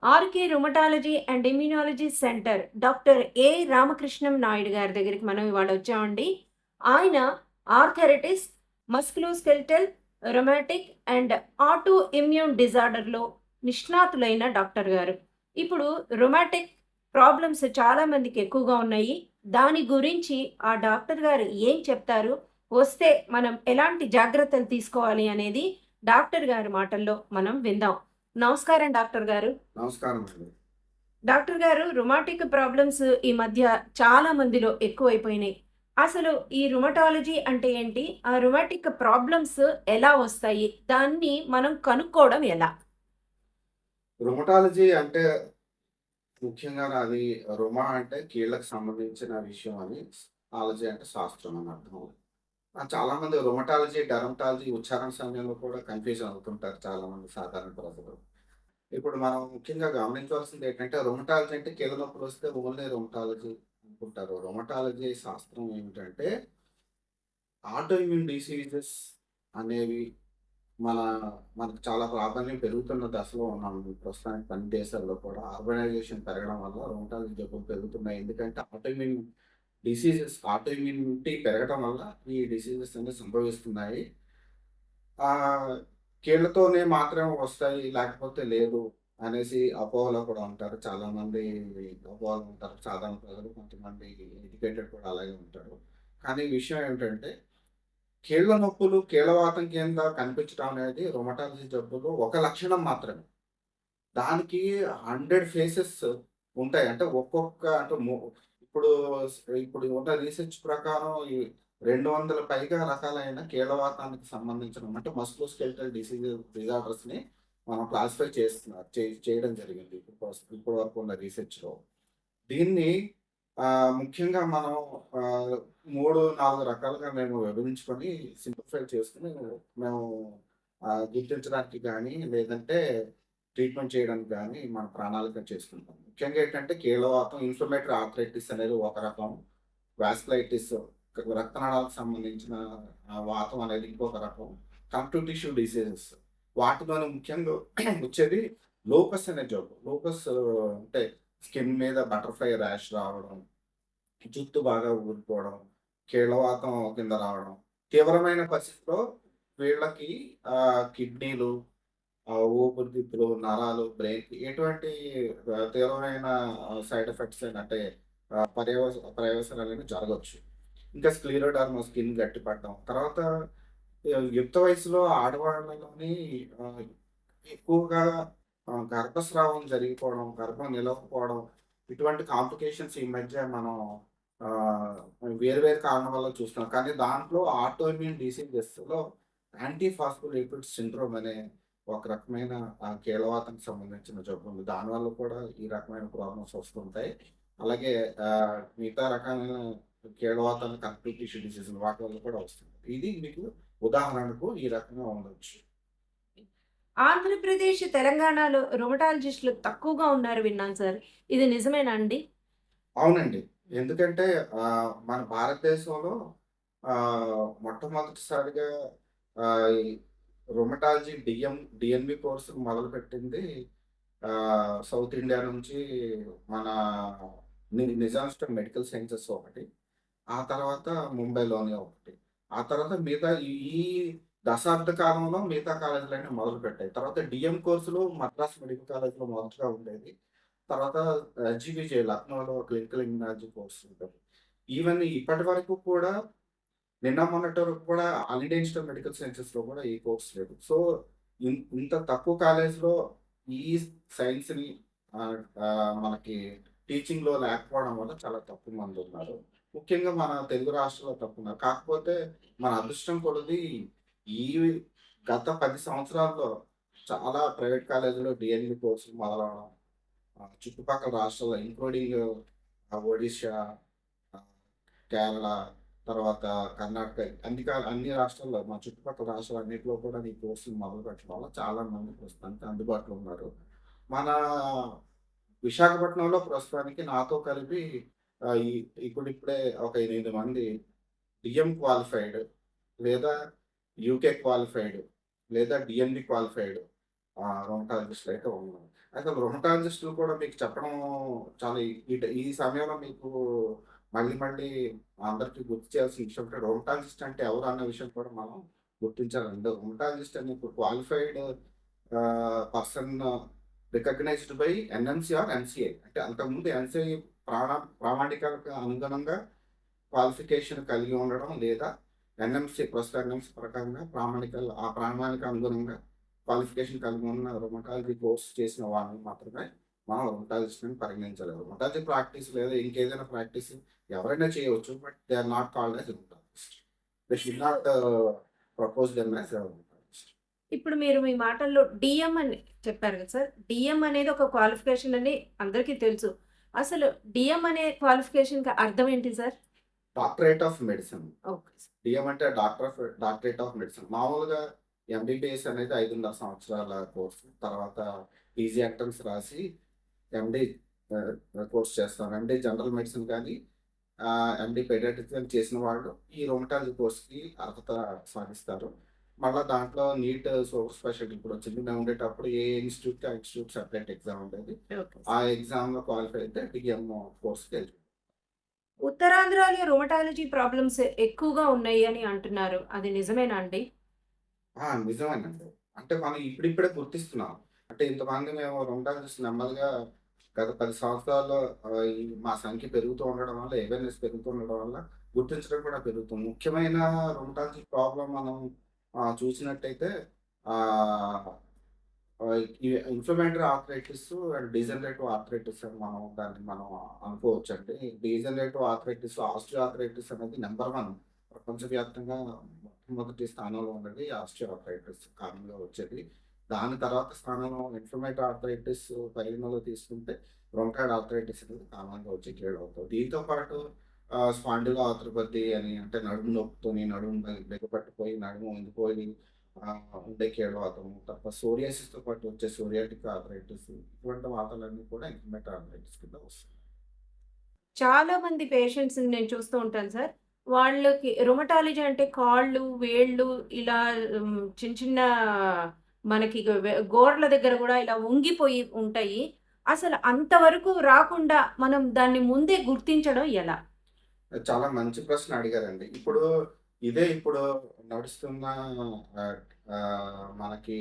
RK rheumatology and immunology centre doctor A Ramakrishnam Naidu గారి దగ్గరికి మనం ఇవాళ వచ్చామండి. ఆయన arthritis, musculoskeletal, rheumatic and autoimmune డిజార్డర్‌లో నిష్ణాతులైన డాక్టర్ గారు. ఇప్పుడు రొమాటిక్ ప్రాబ్లమ్స్ చాలా మందికి ఎక్కువగా ఉన్నాయి. దాని గురించి ఆ డాక్టర్ గారు ఏం చెప్తారు? వస్తే మనం ఎలాంటి జాగ్రత్తలు తీసుకోవాలి అనేది డాక్టర్ గారి మాటల్లో మనం విందాం. నమస్కారం డాక్టర్ గారు. నమస్కారం అండి. డాక్టర్ గారు, రుమాటిక్ ప్రాబ్లమ్స్ ఈ మధ్య చాలా మందిలో ఎక్కువైపోయినాయి. అసలు ఈ రుమటాలజీ అంటే ఏంటి? ఆ రుమాటిక్ ప్రాబ్లమ్స్ ఎలా వస్తాయి? దాన్ని మనం కనుక్కోవడం ఎలా? రుమటాలజీ అంటే ముఖ్యంగా అది రుమా అంటే కీళ్ళకి సంబంధించిన విషయం అని, ఆలజీ అంటే శాస్త్రం అని అర్థం. చాలామంది రుమటాలజీ, డెర్మటాలజీ ఉచ్చారణ సమయంలో కూడా కన్‌ఫ్యూజన్ అవుతుంటారు చాలామంది సాధారణ ప్రజలు. ఇప్పుడు మనం ముఖ్యంగా గమనించవలసింది ఏంటంటే రుమటాలజీ అంటే కీళ్ళ నొప్పులొస్తే ఓన్లీ రుమటాలజీ అనుకుంటారు. రుమటాలజీ శాస్త్రం ఏమిటంటే ఆటో ఇమ్యూన్ డిసీజెస్ అనేవి మన మనకు చాలా ప్రాధాన్యం పెరుగుతున్న దశలో ఉన్నాం. ప్రస్తుతానికి అన్ని దేశాల్లో కూడా అర్బనైజేషన్ పెరగడం వల్ల రొమటాలజీ జబ్బులు పెరుగుతున్నాయి. ఎందుకంటే ఆటో ఇమ్యూనిటీ పెరగడం వల్ల ఈ డిసీజెస్ అనేవి సంభవిస్తున్నాయి. ఆహ్, కీళ్ళతోనే మాత్రమే వస్తాయి లేకపోతే లేదు అనేసి అపోహలో కూడా ఉంటారు. చాలామంది అపోహలో ఉంటారు. సాధారణ ప్రజలు కొంతమంది ఎడ్యుకేటెడ్ కూడా అలాగే ఉంటారు. కానీ విషయం ఏమిటంటే కీళ్ళ నొప్పులు, కీళ్ళవాతం కింద కనిపించడం అనేది రొమటాలజీ జబ్బులో ఒక లక్షణం మాత్రమే. దానికి 100 ఫేసెస్ ఉంటాయి. అంటే ఒక్కొక్క అంటే ఇప్పుడు ఇప్పుడు ఉన్న రీసెర్చ్ ప్రకారం ఈ 200 పైగా రకాలైన కీళ్ళవాతానికి సంబంధించిన అంటే మస్కులోస్కెలిటల్ డిజార్డర్స్‌ని మనం క్లాసిఫై చేస్తున్నారు. చేయడం జరిగింది. ఇప్పటి వరకు ఉన్న రీసెర్చ్‌లో. దీన్ని ముఖ్యంగా మనం ఆహ్, 3, 4 రకాలుగా మేము విభజించుకొని సింప్లిఫై చేసుకొని మేము గుర్తించడానికి గానీ, లేదంటే ట్రీట్మెంట్ చేయడానికి గానీ మన ప్రణాళిక చేసుకుంటాం. ముఖ్యంగా ఏంటంటే కీళ్ళవాతం, ఇన్‌ఫ్లమేటరీ ఆర్థరైటిస్ అనేది ఒక రకం. వాస్కులైటిస్ రక్తనాళాలకు సంబంధించిన వాతం అనేది ఇంకొక రకం. కనెక్టివ్ టిష్యూ డిసీజెస్ వాటిలోనే ముఖ్యంగా వచ్చేది లూపస్ అనే జబ్బు. లూపస్ అంటే స్కిన్ మీద బటర్‌ఫ్లై ర్యాష్ రావడం, జుట్టు బాగా ఊడిపోవడం, కీళ్ళవాతం కింద రావడం. తీవ్రమైన పరిస్థితిలో వీళ్ళకి కిడ్నీలు, ఊపిరితిత్తులు, నరాలు, బ్రెయిన్‌కి ఎటువంటి తీవ్రమైన సైడ్ ఎఫెక్ట్స్ అంటే పర్యవసానాలనేవి జరగొచ్చు. ఇంకా స్క్లెరోడర్మా స్కిన్ గట్టిపడడం. తర్వాత యుక్త వయసులో ఆడవాళ్ళలోని ఆహ్, ఎక్కువగా గర్భస్రావం జరిగిపోవడం, గర్భం నిలవకపోవడం, ఇటువంటి కాంప్లికేషన్స్ ఈ మధ్య మనం ఆహ్, వేరు వేరు కారణాల వల్ల చూస్తున్నాం. కానీ దాంట్లో ఆటో ఇమ్యూన్ డిసీజెస్‌లో యాంటీ ఫాస్ఫోలిపిడ్ సిండ్రోమ్ అనే ఒక రకమైన కీళ్ళవాతానికి సంబంధించిన జబ్బు ఉంది. దానివల్ల కూడా ఈ రకమైన ప్రాబ్లమ్స్ వస్తుంటాయి. అలాగే మిగతా రకాలైన కీళ్ళవాతాలు, కనెక్టివ్ టిష్యూ డిసీజులు వాటి వల్ల కూడా వస్తుంది. ఇది మీకు ఉదాహరణకు ఈ రకంగా ఉండొచ్చు. ఆంధ్రప్రదేశ్, తెలంగాణలో రుమటాలజిస్టులు తక్కువగా ఉన్నారు విన్నాను సార్. ఇది నిజమేనా అండి? అవునండి. ఎందుకంటే మన భారతదేశంలో మొట్టమొదటిసారిగా ఈ రొమటాలజీ డీఎన్‌బీ కోర్స్ మొదలుపెట్టింది సౌత్ ఇండియా నుంచి మన నిజాం స్టేట్ మెడికల్ సైన్సెస్ ఒకటి. ఆ తర్వాత ముంబైలోనే ఒకటి. ఆ తర్వాత మిగతా ఈ ఈ దశాబ్ద కాలంలో మిగతా కాలేజీలన్నీ మొదలుపెట్టాయి. తర్వాత డీఎం కోర్సులు మద్రాస్ మెడికల్ కాలేజ్‌లో మొదటగా ఉండేది. తర్వాత జీబీజే లక్నోలో క్లినికల్ ఇమ్యునాలజీ కోర్స్ ఉంటది. ఈవెన్ ఇప్పటి వరకు కూడా నిన్న మొన్నటి వరకు కూడా All India Institute of Medical సైన్సెస్‌లో కూడా ఈ కోర్స్ లేదు. సో, ఇంత తక్కువ కాలేజ్‌లో ఈ సైన్స్‌ని మనకి టీచింగ్‌లో లేకపోవడం వల్ల చాలా తక్కువ మందున్నారు. ముఖ్యంగా మన తెలుగు రాష్ట్రాల్లో తక్కువున్నారు. కాకపోతే మన అదృష్టం కొలది ఈ గత 10 సంవత్సరాల్లో చాలా ప్రైవేట్ కాలేజీలో డీఎన్‌బీ కోర్సులు మొదలవడం, చుట్టుపక్కల రాష్ట్రాల్లో ఇంక్లూడింగ్ ఒడిషా, ఆహ్, కేరళ, తర్వాత కర్ణాటక అన్ని రాష్ట్రాల్లో మా చుట్టుపక్కల రాష్ట్రాలన్నిటిలో కూడా ఈ కోర్సులు మొదలుపెట్టడం వల్ల చాలా మంది ప్రస్తుతానికి అందుబాటులో ఉన్నారు. మన విశాఖపట్నంలో ప్రస్తుతానికి నాతో కలిపి ఆహ్, ఈ ఇప్పుడిప్పుడే ఒక 8 మంది డీఎం క్వాలిఫైడ్ లేదా యూకే క్వాలిఫైడ్ లేదా డీఎన్‌బీ క్వాలిఫైడ్ రొమటాలజిస్టులు అయితే ఉన్నారు. అయితే రొమటాలజిస్టులు కూడా మీకు చెప్పడం చాలా ఈ సమయంలో మీకు మళ్ళీ మళ్ళీ అందరికీ గుర్తు చేయాల్సిన విషయం అంటే రొమటాలజిస్ట్ అంటే ఎవరు అన్న విషయం కూడా మనం గుర్తించాలండి. రొమటాలజిస్ట్ అనే ఇప్పుడు qualified person recognised by NMC or NCA. అంటే అంతకుముందు ఎన్సీఏ ప్రామాణికాలకు అనుగుణంగా క్వాలిఫికేషన్ కలిగి ఉండడం లేదా ఎన్ఎంసీ ప్రస్తుత ఎన్ఎంసీ ప్రకారంగా ఆ ప్రామాణిక అనుగుణంగా క్వాలిఫికేషన్ కలిగి ఉన్న రొమటాలజీ కోర్స్ చేసిన వాళ్ళని మాత్రమే మనం రొమటాలజిస్ట్ని పరిగణించాలి. రొమటాలజీ ప్రాక్టీస్ లేదా ఇంకేదైనా ప్రాక్టీస్ ఎవరైనా చేయవచ్చు. But they are not called as rheumatologist. They should not propose them as rheumatologist. ఇప్పుడు మీరు మీ మాటల్లో డీఎం అని చెప్పారు కదా సార్! డీఎం అనేది ఒక క్వాలిఫికేషన్ అని అందరికీ తెలుసు. అసలు డీఎం అనే క్వాలిఫికేషన్‌కి అర్థం ఏంటి sir? Doctorate of medicine. Okay sir. DM అంటే డాక్టరేట్ ఆఫ్ మెడిసిన్. మామూలుగా ఎంబీబీఎస్ అనేది 5.5 సంవత్సరాల కోర్సు. తర్వాత పీజీ ఎంట్రన్స్ రాసి ఎండీ కోర్స్ చేస్తాం. ఎండీ జనరల్ మెడిసిన్ కానీ ఎండీ పెడియాట్రిక్స్ చేసిన వాళ్ళు ఈ రొమటాలజీ కోర్స్‌కి అర్హత సాధిస్తారు. మళ్ళా దాంట్లో నీట్ సూపర్ స్పెషాలిటీ ఇప్పుడు వచ్చింది. మేము ఉండేటప్పుడు ఏ ఇన్‌స్టిట్యూట్‌కి ఆ ఇన్‌స్టిట్యూట్ సెపరేట్ ఎగ్జామ్ ఉండేది. ఓకే ఆ సార్. ఎగ్జామ్‌లో క్వాలిఫై అయితే డిఎం కోర్స్‌కి ఎలిజిబుల్. ఉత్తరాంధ్రలో రొమటాలజీ ప్రాబ్లమ్స్ ఎక్కువగా ఉన్నాయి అని అంటున్నారు. అది నిజమేనా అండి? నిజమేనండి. అంటే మనం ఇప్పుడిప్పుడే గుర్తిస్తున్నాం. అంటే ఇంతమంది మేము రొమటాలజిస్ట్ నెమ్మదిగా గత 10 సంవత్సరాల్లో మా సంఖ్య పెరుగుతూ ఉండడం వల్ల, అవేర్‌నెస్ పెరుగుతూ ఉండడం వల్ల గుర్తించడం కూడా పెరుగుతుంది. ముఖ్యమైన రొమటాలజీ ప్రాబ్లమ్ మనం చూసినట్టయితే ఆహ్, ఆహ్, ఈ inflammatory arthritis and degenerative arthritis అని మనం అనుకోవచ్చండి. డీజనరేటివ్ ఆర్థరైటిస్, ఆస్టియో ఆర్థరైటిస్ అనేది నంబర్ 1 ప్రపంచవ్యాప్తంగా మొట్టమొదటి స్థానంలో ఉన్నది ఆస్టియో ఆర్థరైటిస్ కామన్‌గా వచ్చేది. దాని తర్వాత స్థానంలో ఇన్‌ఫ్లమేటరీ ఆర్థరైటిస్ పరిగణనలో తీసుకుంటే రొమటాయిడ్ ఆర్థరైటిస్ అనేది కామన్‌గా వచ్చే కీళ్ళవుతుంది. దీంతో పాటు స్పాండిలో ఆర్థరోపతి అని అంటే నడుము నొప్పితోని నడుము బిగపట్టిపోయి, నడుము వంగిపోయి ఉండే కీళ్ళవాతము. తప్ప సోరియాసిస్‌తో పాటు వచ్చే సోరియాటిక్ ఆర్థరైటిస్ ఇటువంటి వాతాలన్నీ కూడా ఇన్‌ఫ్లమేటరీ ఆర్థరైటిస్ కింద వస్తాయి. చాలా మంది పేషెంట్స్‌ని నేను చూస్తూ ఉంటాను సార్. వాళ్ళకి రొమటాలజీ అంటే కాళ్ళు, వేళ్ళు ఇలా చిన్న చిన్న మనకి గోర్ల దగ్గర గూడా ఇలా వంగిపోయి ఉంటాయి. అసలు అంతవరకు రాకుండా మనం దాన్ని ముందే గుర్తించడం ఎలా? చాలా మంచి ప్రశ్న అడిగారండి. ఇప్పుడు నడుస్తున్న ఆహ్, మనకి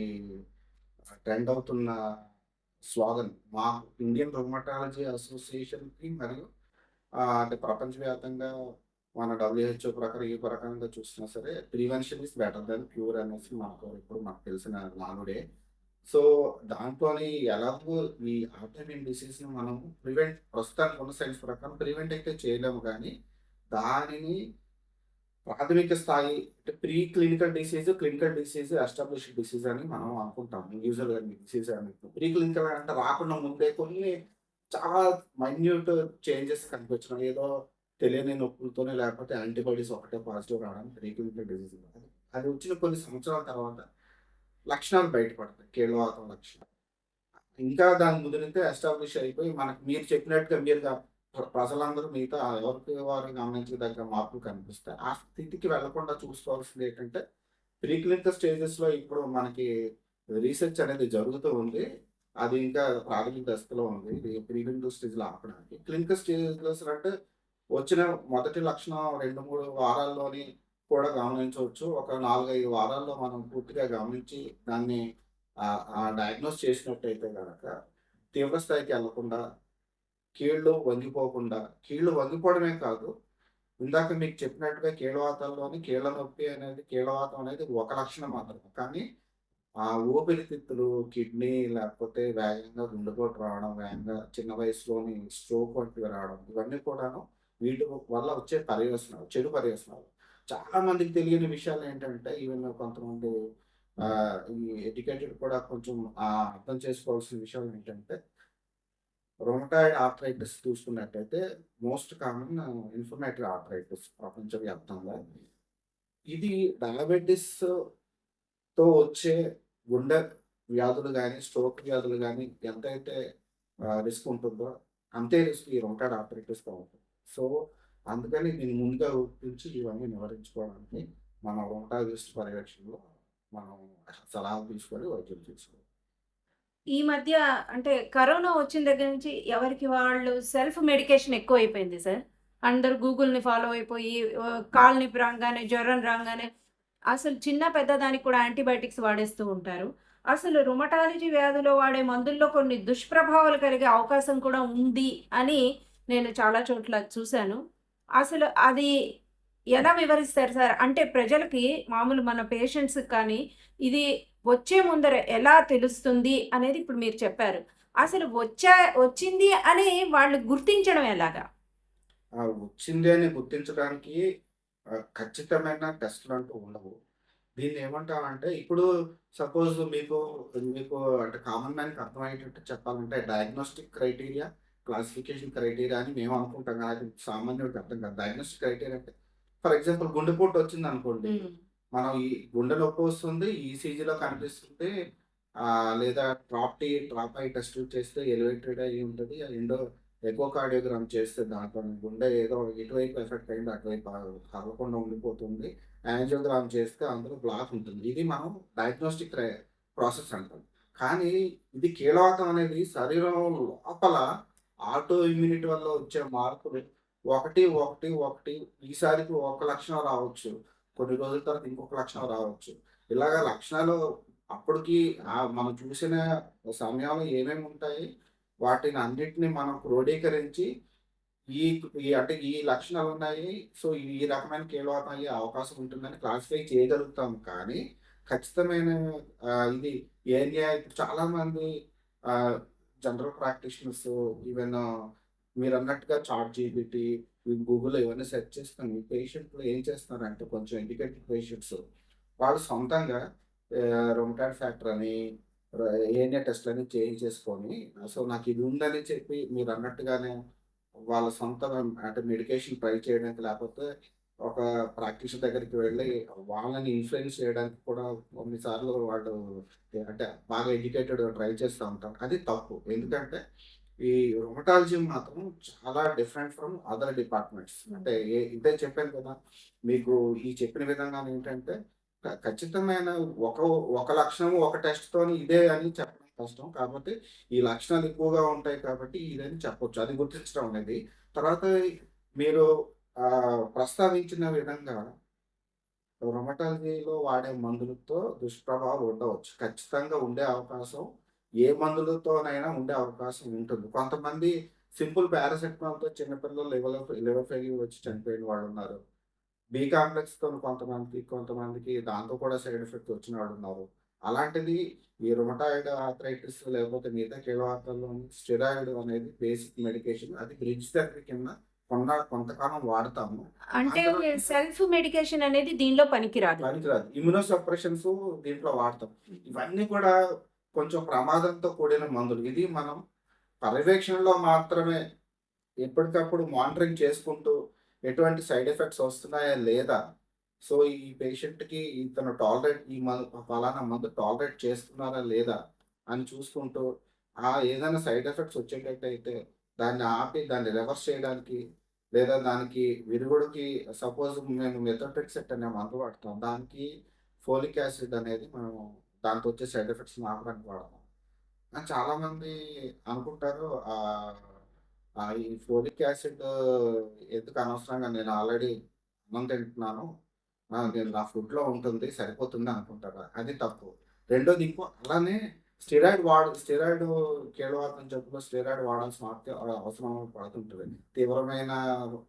ట్రెండ్ అవుతున్న స్లోగన్ మా ఇండియన్ రొమటాలజీ అసోసియేషన్‌కి మరియు అంటే ప్రపంచవ్యాప్తంగా మన డబ్ల్యూహెచ్ఓ ప్రకారం ఏ ప్రకారంగా చూసినా సరే prevention is better than cure అనేసి మనకు తెలిసిన నానుడే. సో, దాంట్లోని ఎలాగో ఈ ఆటోఇమ్యూన్ డిసీజ్‌ని మనం ప్రస్తుతానికి ఉన్న సైన్స్ ప్రకారం ప్రివెంట్ అయితే చేయలేము గానీ, దానిని ప్రాథమిక స్థాయి అంటే pre clinical disease, clinical disease, established disease అని మనం అనుకుంటాం. యూజువల్‌గా డిసీజ్ అనేది. ప్రీ క్లినికల్ అంటే రాకుండా ముందే కొన్ని చాలా మైన్యూట్ చేంజెస్ కనిపించడం. ఏదో తెలియని నొప్పులతోనే లేకపోతే యాంటీబాడీస్ ఒకటే పాజిటివ్ రావడానికి ప్రీ క్లినికల్ డిసీజ్ అంటారు. అది వచ్చిన కొన్ని సంవత్సరాల తర్వాత లక్షణాలు బయటపడతాయి. కీళ్ళవాతం లక్షణాలు. ఇంకా దాని ముదిరితే ఎస్టాబ్లిష్ అయిపోయి మనకు మీరు చెప్పినట్టుగా ప్రజలందరూ మిగతా ఎవరికి వారు గమనించదగ్గ మార్పులు కనిపిస్తాయి. ఆ స్థితికి వెళ్ళకుండా చూసుకోవాల్సింది ఏంటంటే, ప్రీ క్లినికల్ స్టేజెస్‌లో ఇప్పుడు మనకి రీసెర్చ్ అనేది జరుగుతూ ఉంది. అది ఇంకా ప్రాథమిక దశలో ఉంది. ఇది ప్రీ క్లినికల్ స్టేజ్‌లో ఆపడానికి. క్లినికల్ స్టేజ్‌లో అంటే వచ్చిన మొదటి లక్షణం 2, 3 వారాల్లోని కూడా గమనించవచ్చు. ఒక 4, 5 వారాల్లో మనం పూర్తిగా గమనించి దాన్ని డయాగ్నోస్ చేసినట్టయితే గనక తీవ్ర స్థాయికి ఎళ్ళకుండా కీళ్ళు వంగిపోవడమే కాదు, ఇందాక మీకు చెప్పినట్టుగా కీళ్ళవాతాల్లోని కీళ్ళవాతం అనేది ఒక లక్షణం మాత్రమే. కానీ ఆ ఊపిరితిత్తులు, కిడ్నీ లేకపోతే వేగంగా గుండెపోటు రావడం, వేగంగా చిన్న వయసులోని స్ట్రోక్ వంటివి రావడం, ఇవన్నీ కూడాను వీటి వల్ల వచ్చే పర్యవసనాలు, చెడు పర్యవసనాలు. చాలా మందికి తెలియని విషయాలేంటంటే ఈవెన్ కొంతమంది ఈ ఎడ్యుకేటెడ్ కూడా కొంచెం అర్థం చేసుకోవాల్సిన విషయాలేంటంటే రొమటాయిడ్ ఆర్థరైటిస్ చూసుకున్నట్టయితే మోస్ట్ కామన్ ఇన్‌ఫ్లమేటరీ ఆర్థరైటిస్ ప్రపంచవ్యాప్తంగా. ఇది డయాబెటిస్‌తో వచ్చే గుండె వ్యాధులు గాని, స్ట్రోక్ వ్యాధులు గాని ఎంతైతే రిస్క్ ఉంటుందో అంతే రిస్క్ ఈ రొమటాయిడ్ ఆర్థరైటిస్‌తో ఉంటుంది. సో, అందుకని దీన్ని ముందుగా గుర్తించి ఇవన్నీ నివారించుకోవడానికి మన రొమటాలజిస్ట్ పర్యవేక్షణలో మనం సలహాలు తీసుకొని వైద్యం చేసుకోవాలి. ఈ మధ్య అంటే కరోనా వచ్చిన దగ్గర నుంచి ఎవరికి వాళ్ళు సెల్ఫ్ మెడికేషన్ ఎక్కువైపోయింది సార్. అందరూ గూగుల్‌ని ఫాలో అయిపోయి కాళ్ళు నొప్పి రాంగానే, జ్వరం రాంగానే అసలు చిన్న పెద్ద దానికి కూడా యాంటీబయాటిక్స్ వాడేస్తూ ఉంటారు. అసలు రుమటాలజీ వ్యాధిలో వాడే మందుల్లో కొన్ని దుష్ప్రభావాలు కలిగే అవకాశం కూడా ఉంది అని నేను చాలా చోట్ల చూసాను. అసలు అది ఎలా వివరిస్తారు సార్? అంటే ప్రజలకి మామూలు మన పేషెంట్స్‌కి కానీ ఇది వచ్చే ముందర ఎలా తెలుస్తుంది అనేది ఇప్పుడు మీరు చెప్పారు. అసలు వచ్చింది అని వాళ్ళు గుర్తించడం ఎలాగా? వచ్చింది అని గుర్తించడానికి ఖచ్చితమైన టెస్ట్‌లంటూ ఉండవు. దీన్నేమంటామంటే ఇప్పుడు సపోజ్ మీకు, మీకు అంటే కామన్ మ్యాన్‌కి అర్థమయ్యేటట్టు చెప్పాలంటే డయాగ్నోస్టిక్ క్రైటీరియా, క్లాసిఫికేషన్ క్రైటీరియా అని మేము అనుకుంటాం గానీ అది సామాన్యుడికి అర్థం కాదు. డయాగ్నోస్టిక్ క్రైటీరియా అంటే ఫర్ ఎగ్జాంపుల్ గుండెపోటు వచ్చిందనుకోండి. హ్మ్. మనం ఈ గుండె నొప్పి వస్తుంది. ఈసీజీలో కనిపిస్తుంది. లేదా ట్రాప్ ఐ టెస్ట్ చేస్తే ఎలివేటెడ్ అయ్యి ఉంటది. ఎకోకార్డియోగ్రామ్ చేస్తే దాంట్లో గుండె ఏదో ఇటువైపు ఎఫెక్ట్ అయింది. అటువైపు కదలకుండా ఉండిపోతుంది. యాంజియోగ్రామ్ చేస్తే అందులో బ్లాక్ ఉంటుంది. ఇది మనం డయాగ్నోస్టిక్ ప్రాసెస్ అంటాం. కానీ ఇది కీలవాతం అనేది శరీరం లోపల ఆటో ఇమ్యూనిటీ వల్ల వచ్చే మార్పులు 1, 1, 1 ఈసారికి ఒక లక్షణం రావచ్చు. కొన్ని రోజుల తర్వాత ఇంకొక లక్షణం రావచ్చు. ఇలాగ లక్షణాలు అప్పటికి మనం చూసిన సమయంలో ఏమేమి ఉంటాయి? వాటిని అన్నిటిని మనం క్రోడీకరించి ఈ అంటే ఈ లక్షణాలున్నాయి. సో, ఈ రకమైన కీళ్ళవాతం అయ్యే అవకాశం ఉంటుందని క్లాసిఫై చేయగలుగుతాం. కానీ, ఖచ్చితమైన ఇది ఏరియా ఇప్పుడు చాలామంది ఆహ్, జనరల్ ప్రాక్టీషనర్స్ ఈవెన్ మీరన్నట్టుగా చాట్‌జీపీటీ, ఈ గూగుల్‌లో ఇవన్నీ సెర్చ్ చేసుకొని పేషెంట్‌లు ఏం చేస్తున్నారంటే కొంచెం ఎడ్యుకేటెడ్ పేషెంట్స్ వాళ్ళు సొంతంగా రొమటాయిడ్ ఫ్యాక్టర్ అని, ఏఎన్ఏ టెస్ట్‌లని చేయించేసుకొని సో, నాకిది ఉందని చెప్పి మీరన్నట్టుగానే వాళ్ళ సొంత అంటే మెడికేషన్ ట్రై చేయడానికి లేకపోతే ఒక ప్రాక్టీషనర్ దగ్గరికి వెళ్ళి వాళ్ళని ఇన్‌ఫ్లుయెన్స్ చేయడానికి కూడా కొన్నిసార్లు వాళ్ళు అంటే బాగా ఎడ్యుకేటెడ్ ట్రై చేస్తా ఉంటారు. అది తప్పు. ఎందుకంటే ఈ రుమటాలజీ మాత్రం చాలా డిఫరెంట్ ఫ్రమ్ అదర్ డిపార్ట్మెంట్స్. అంటే ఇదే చెప్పాను కదా! మీకు ఈ చెప్పిన విధంగానేంటంటే ఖచ్చితమైన ఒక ఒక లక్షణం ఒక టెస్ట్‌తోని ఇదే అని చెప్పడం కష్టం. కాకపోతే ఈ లక్షణాలు ఎక్కువగా ఉంటాయి కాబట్టి ఇదని చెప్పొచ్చు. అది గుర్తించడం అనేది. తర్వాత మీరు ప్రస్తావించిన విధంగా రొమటాలజీలో వాడే మందులతో దుష్ప్రభావాలు ఉండవచ్చు. ఖచ్చితంగా ఉండే అవకాశం ఏ మందులతోనైనా ఉండే అవకాశం ఉంటుంది. కొంతమంది సింపుల్ పారాసెటమాల్‌తో చిన్న పిల్లలు లివర్ ఫెయిల్యూర్ వచ్చి చనిపోయిన వాళ్ళున్నారు. బి కాంప్లెక్స్‌తోని కొంతమందికి దాంతో కూడా సైడ్ ఎఫెక్ట్ వచ్చిన వాళ్ళున్నారు. అలాంటిది ఈ రుమటాయిడ్ ఆర్థరైటిస్ లేకపోతే మిగతా కీళ్ళవాతాల్లో స్టెరాయిడ్ అనేది బేసిక్ మెడికేషన్. అది బ్రిడ్జ్ థెరపీ కింద కొంతకాలం వాడతాము. ఆ అంటే తర్వాత సెల్ఫ్ మెడికేషన్ అనేది దీనిలో పనికిరాదు. పనికిరాదు. ఇమ్యునో సప్రెషన్స్ దీంట్లో వాడతాం. ఇవన్నీ కూడా కొంచెం ప్రమాదంతో కూడిన మందులు. ఇది మనం పర్యవేక్షణలో మాత్రమే ఎప్పటికప్పుడు మానిటరింగ్ చేసుకుంటూ ఎటువంటి సైడ్ ఎఫెక్ట్స్ వస్తున్నాయా లేదా? సో, ఈ పేషెంట్‌కి ఇతను పలానా మందు టాలరేట్ చేస్తున్నారా లేదా? అని చూసుకుంటూ ఏదైనా సైడ్ ఎఫెక్ట్స్ వచ్చేటట్టయితే దాన్ని ఆపి దాన్ని రివర్స్ చేయడానికి లేదా దానికి విరుగుడుకి సపోజ్ మేము మెథోట్రెక్సేట్ అనే మందు వాడతాం. దానికి ఫోలిక్ యాసిడ్ అనేది మనం దాంతో వచ్చే సైడ్ ఎఫెక్ట్స్‌ని ఆపడానికి వాడతాం. చాలామంది అనుకుంటారు ఈ ఫోలిక్ యాసిడ్ ఎందుకు అనవసరంగా నేను ఆల్రెడీ అన్నం తింటున్నాను. నేను నా ఫుడ్‌లో ఉంటుంది సరిపోతుంది అనుకుంటారు. అది తప్పు. రెండోది అలానే స్టెరాయిడ్ కీళ్ళవాతం జబ్బులో స్టెరాయిడ్ వాడాల్సిన అవసరం పడుతుంటది. తీవ్రమైన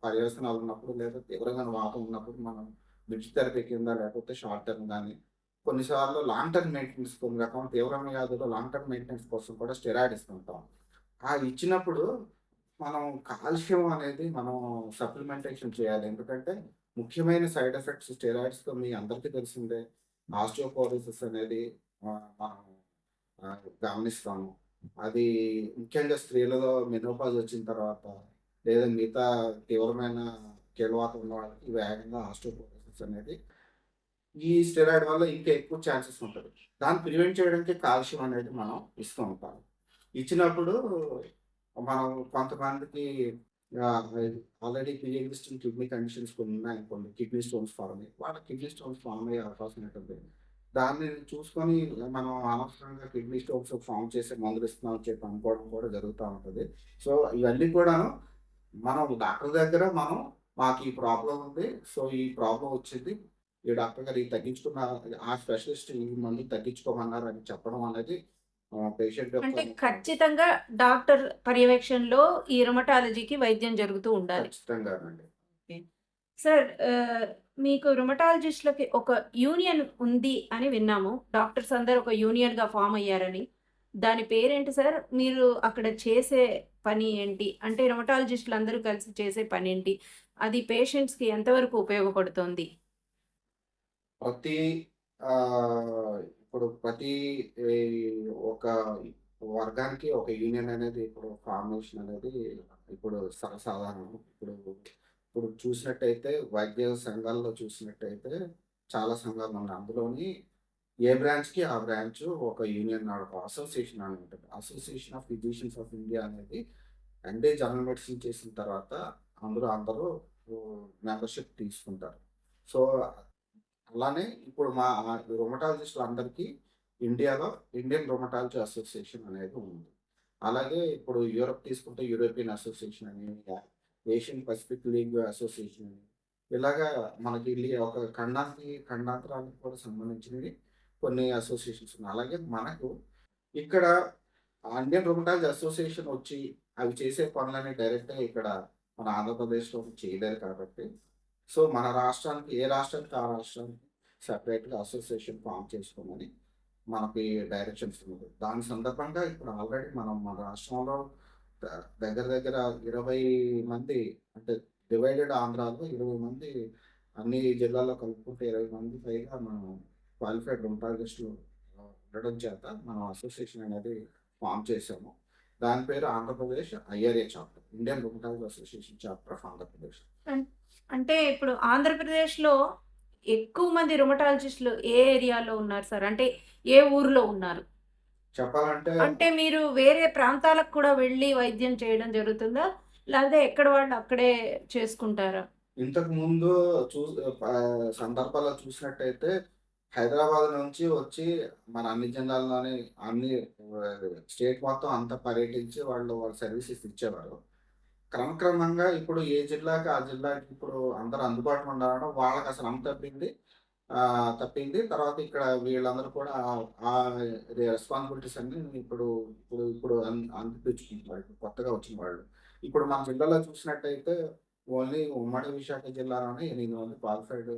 పర్యవసనాలు ఉన్నప్పుడు లేదా తీవ్రమైన వాతం ఉన్నప్పుడు మనం బ్రిడ్జ్ థెరపీ కింద లేకపోతే షార్ట్ టర్మ్ గాని, కొన్నిసార్లు లాంగ్ టర్మ్ మెయింటెనెన్స్ కొన్ని రకమైన తీవ్రమైన వ్యాధుల్లో లాంగ్ టర్మ్ మెయింటెనెన్స్ కోసం కూడా స్టెరాయిడ్ ఇస్తుంటాం. ఇచ్చినప్పుడు మనం కాల్షియం అనేది మనం సప్లిమెంటేషన్ చేయాలి. ఎందుకంటే ముఖ్యమైన సైడ్ ఎఫెక్ట్స్ స్టెరాయిడ్స్‌తో మీ అందరికీ తెలిసిందే. ఆస్టియోపోరోసిస్ అనేది మనం గమనిస్తాము. అది ముఖ్యంగా స్త్రీలలో మెనోపాజ్ వచ్చిన తర్వాత లేదా మిగతా తీవ్రమైన కీళ్ళవాతం ఉన్న వాళ్ళకి వేగంగా ఆస్టియోపోరోసిస్ అనేది ఈ స్టెరాయిడ్ వల్ల ఇంకా ఎక్కువ ఛాన్సెస్ ఉంటది. దాన్ని ప్రివెంట్ చేయడానికి కాల్షియం అనేది మనం ఇస్తూ ఉంటాం. ఇచ్చినప్పుడు మనం కొంతమందికి ఆహ్, already pre existing kidney conditions కొన్ని ఉన్నాయనుకోండి. కిడ్నీ స్టోన్స్ ఫార్మ్ అయ్యి వాళ్ళకి కిడ్నీ స్టోన్స్ ఫార్మ్ అయ్యే అవకాశం ఉంటుంది. దాన్ని చూసుకొని మనం అనవసరంగా కిడ్నీ స్టోన్స్ ఫార్మ్ చేసే మందులు ఇస్తున్నాం అని చెప్పి అనుకోవడం కూడా జరుగుతూ ఉంటుంది. సో, ఇవన్నీ కూడాను మనం డాక్టర్ దగ్గర మనం మాకు ఈ ప్రాబ్లమ్ ఉంది. సో, ఈ ప్రాబ్లమ్ వచ్చింది. ఈ డాక్టర్ గారు ఇది తగ్గించుకున్న ఆ స్పెషలిస్ట్ ఈ మందులు తగ్గించుకోమన్నారు అని చెప్పడం అనేది పేషెంట్ యొక్క అంటే ఖచ్చితంగా డాక్టర్ పర్యవేక్షణలో ఈ రుమటాలజీకి వైద్యం జరుగుతూ ఉండాలి. ఖచ్చితంగానండి. ఓకే. సార్ మీకు రుమటాలజిస్ట్‌లకి ఒక యూనియన్ ఉంది అని విన్నాము. డాక్టర్స్ అందరూ ఒక యూనియన్‌గా ఫార్మ్ అయ్యారని. దాని పేరేంటి సార్? మీరు అక్కడ చేసే పని ఏంటి? అంటే రుమటాలజిస్ట్‌లందరూ కలిసి చేసే పనేంటి? అది పేషెంట్స్‌కి ఎంతవరకు ఉపయోగపడుతోంది? ప్రతి ఇప్పుడు ప్రతి ఈ ఒక వర్గానికి ఒక యూనియన్ అనేది ఇప్పుడు ఫార్మేషన్ అనేది ఇప్పుడు సర్వసాధారణం. ఇప్పుడు చూసినట్టయితే వైద్య సంఘాల్లో చూసినట్టయితే చాలా సంఘాలు ఉన్నాయి. అందులోని ఏ బ్రాంచ్‌కి ఆ బ్రాంచ్ ఒక యూనియన్ ఒక అసోసియేషన్ అని ఉంటుంది. Association of physicians of India అనేది ఎండీ జనరల్ మెడిసిన్ చేసిన తర్వాత అందులో అందరూ మెంబర్‌షిప్ తీసుకుంటారు. సో, అలానే ఇప్పుడు మా రొమటాలజిస్టులందరికీ ఇండియాలో ఇండియన్ రొమటాలజీ అసోసియేషన్ అనేది ఉంది. అలాగే ఇప్పుడు యూరప్ తీసుకుంటే యూరోపియన్ అసోసియేషన్ అని, ఏషియన్ పసిఫిక్ లీగ్ అసోసియేషన్ అని, ఇలాగా మనకి ఒక ఖండాంతరాలకు కూడా సంబంధించినవి కొన్ని అసోసియేషన్స్ ఉన్నాయి. అలాగే మనకు ఇక్కడ ఇండియన్ రొమటాలజీ అసోసియేషన్ వచ్చి అవి చేసే పనులని డైరెక్ట్‌గా ఇక్కడ మన ఆంధ్రప్రదేశ్‌లో చేయలేరు కాబట్టి సో, మన రాష్ట్రానికి ఏ రాష్ట్రానికి ఆ రాష్ట్రానికి సెపరేట్‌గా అసోసియేషన్ ఫార్మ్ చేసుకోమని మనకి డైరెక్షన్స్ ఉన్నాయి. దాని సందర్భంగా ఇప్పుడు ఆల్రెడీ మన రాష్ట్రంలో ద దగ్గర దగ్గర 20 మంది అంటే డివైడెడ్ ఆంధ్రాలో 20 మంది అన్ని జిల్లాల్లో కలుపుకుంటే 20 మంది పైగా మనం క్వాలిఫైడ్ రుమటాలజిస్టులు ఉండడం చేత మనం అసోసియేషన్ అనేది ఫార్మ్ చేసాము. దాని పేరు Andhra Pradesh IRA chapter. Indian Rheumatology Association chapter of Andhra Pradesh. అన్ అంటే ఇప్పుడు ఆంధ్రప్రదేశ్‌లో ఎక్కువ మంది రుమటాలజిస్ట్‌లు ఏ ఏరియాలో ఉన్నారు సార్? అంటే ఏ ఊర్లో ఉన్నారు? చెప్పాలంటే అంటే మీరు వేరే ప్రాంతాలకు కూడా వెళ్లి వైద్యం చేయడం జరుగుతుందా? లేకపోతే ఎక్కడ వాళ్ళు అక్కడే చేసుకుంటారా? ఇంతకుముందు చూస్ సందర్భాల్లో చూసినట్టయితే హైదరాబాద్ నుంచి వచ్చి మన అన్ని జిల్లాల్లోని అన్ని స్టేట్ మొత్తం అంతా పర్యటించి వాళ్ళ సర్వీసెస్ ఇచ్చేవారు. క్రమక్రమంగా ఇప్పుడు ఏ జిల్లాకి ఆ జిల్లాకి ఇప్పుడు అందరూ అందుబాటులో ఉండడం వాళ్ళకసలు తప్పింది. తర్వాత ఇక్కడ వీళ్ళందరూ కూడా రెస్పాన్సిబిలిటీస్ అన్నీ ఇప్పుడు అందిపుచ్చుకుంటున్నారు. ఇప్పుడు కొత్తగా వచ్చిన వాళ్ళు. ఇప్పుడు మన జిల్లాలో చూసినట్టయితే ఓన్లీ ఉమ్మడి విశాఖ జిల్లాలోనే 8 మంది క్వాలిఫైడ్